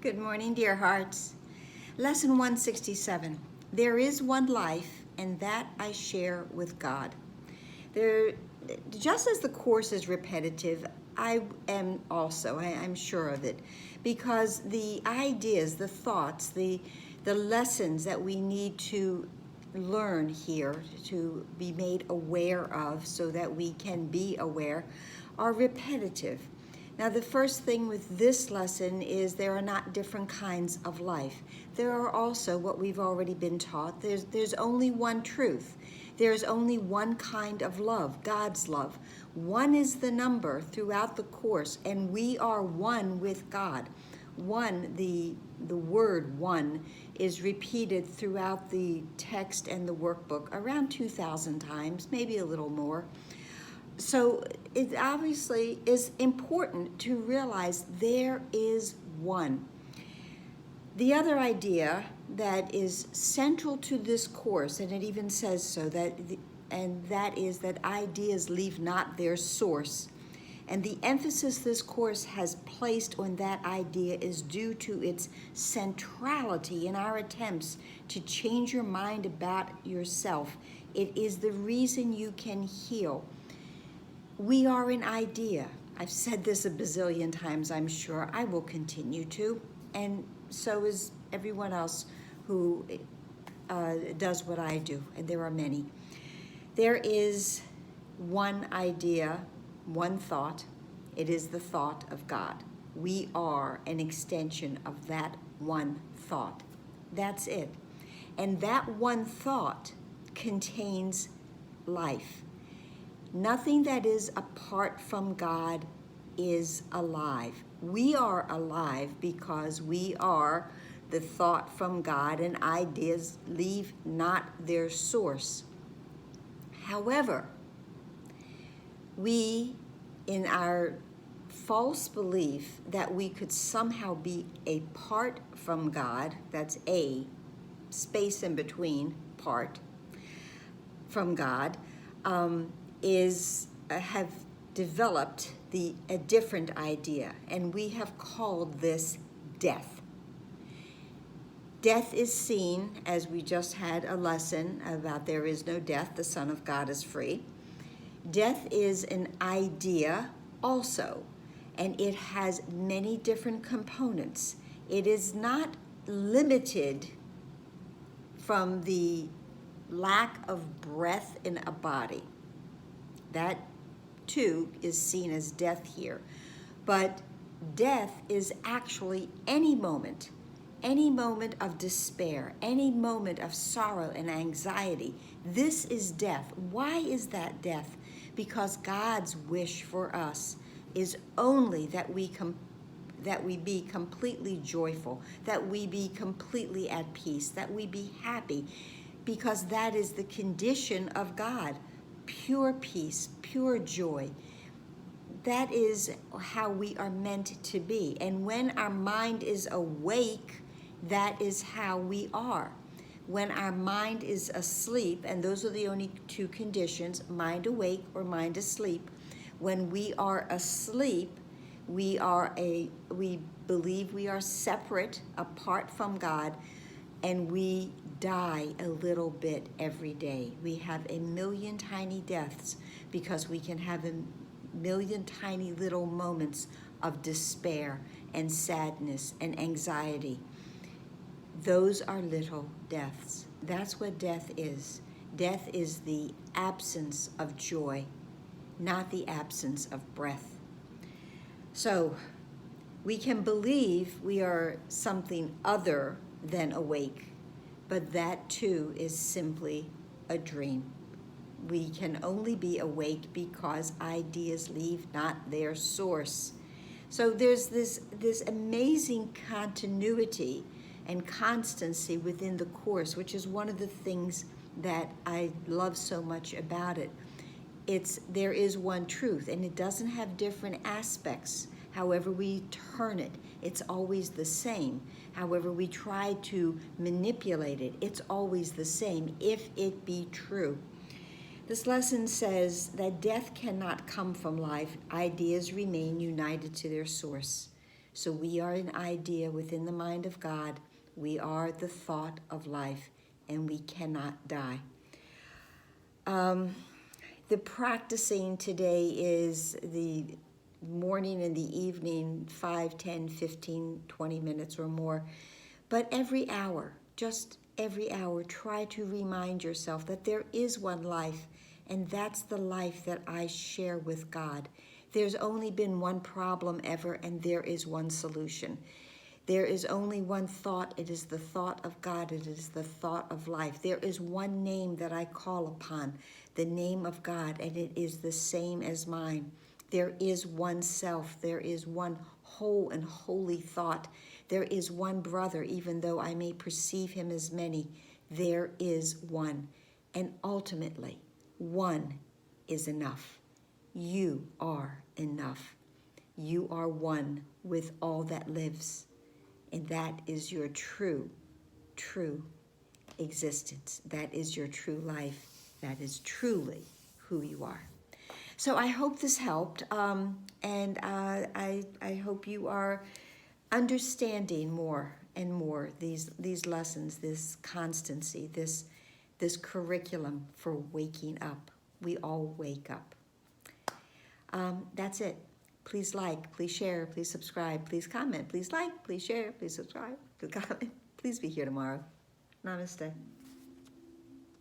Good morning, dear hearts. Lesson 167. There is one life, and that I share with God. Just as the course is repetitive, I am also, I'm sure of it, because the ideas, the thoughts, the lessons that we need to learn here, to be made aware of so that we can be aware, are repetitive. Now, the first thing with this lesson is there are not different kinds of life. There are also what we've already been taught. There's only one truth. There's only one kind of love, God's love. One is the number throughout the course, and we are one with God. One, the word one, is repeated throughout the text and the workbook around 2,000 times, maybe a little more. So it obviously is important to realize there is one. The other idea that is central to this course, and it even says so, that is that ideas leave not their source. And the emphasis this course has placed on that idea is due to its centrality in our attempts to change your mind about yourself. It is the reason you can heal. We are an idea. I've said this a bazillion times, I'm sure. I will continue to, and so is everyone else who does what I do, and there are many. There is one idea, one thought. It is the thought of God. We are an extension of that one thought. That's it. And that one thought contains life. Nothing that is apart from God is alive. We are alive because we are the thought from God, and ideas leave not their source. However, we, in our false belief that we could somehow be apart from God, that's a space in between part from God, have developed a different idea, and we have called this death. Death is seen, as we just had a lesson about there is no death, the Son of God is free. Death is an idea also, and it has many different components. It is not limited from the lack of breath in a body. That too is seen as death here. But death is actually any moment of despair, any moment of sorrow and anxiety. This is death. Why is that death? Because God's wish for us is only that we be completely joyful, that we be completely at peace, that we be happy, because that is the condition of God. Pure peace, pure joy. That is how we are meant to be. And when our mind is awake, that is how we are. When our mind is asleep, and those are the only two conditions, mind awake or mind asleep. When we are asleep, we believe we are separate, apart from God, and we die a little bit every day. We have a million tiny deaths because we can have a million tiny little moments of despair and sadness and anxiety. Those are little deaths. That's what death is. Death is the absence of joy, not the absence of breath. So we can believe we are something other than awake, but that too is simply a dream. We can only be awake because ideas leave not their source. So there's this amazing continuity and constancy within the course, which is one of the things that I love so much about it. There is one truth, and it doesn't have different aspects. However we turn it, it's always the same. However we try to manipulate it, it's always the same, if it be true. This lesson says that death cannot come from life. Ideas remain united to their source. So we are an idea within the mind of God. We are the thought of life, and we cannot die. The practicing today is the morning and the evening, 5, 10, 15, 20 minutes or more. But every hour, just every hour, try to remind yourself that there is one life, and that's the life that I share with God. There's only been one problem ever, and there is one solution. There is only one thought. It is the thought of God. It is the thought of life. There is one name that I call upon, the name of God, and it is the same as mine. There is one self. There is one whole and holy thought. There is one brother, even though I may perceive him as many. There is one. And ultimately, one is enough. You are enough. You are one with all that lives. And that is your true existence. That is your true life. That is truly who you are. So I hope this helped, and I hope you are understanding more and more these lessons, this constancy, this curriculum for waking up. We all wake up. That's it. Please like, please share, please subscribe, please comment, please like, please share, please subscribe, please comment. Please be here tomorrow. Namaste.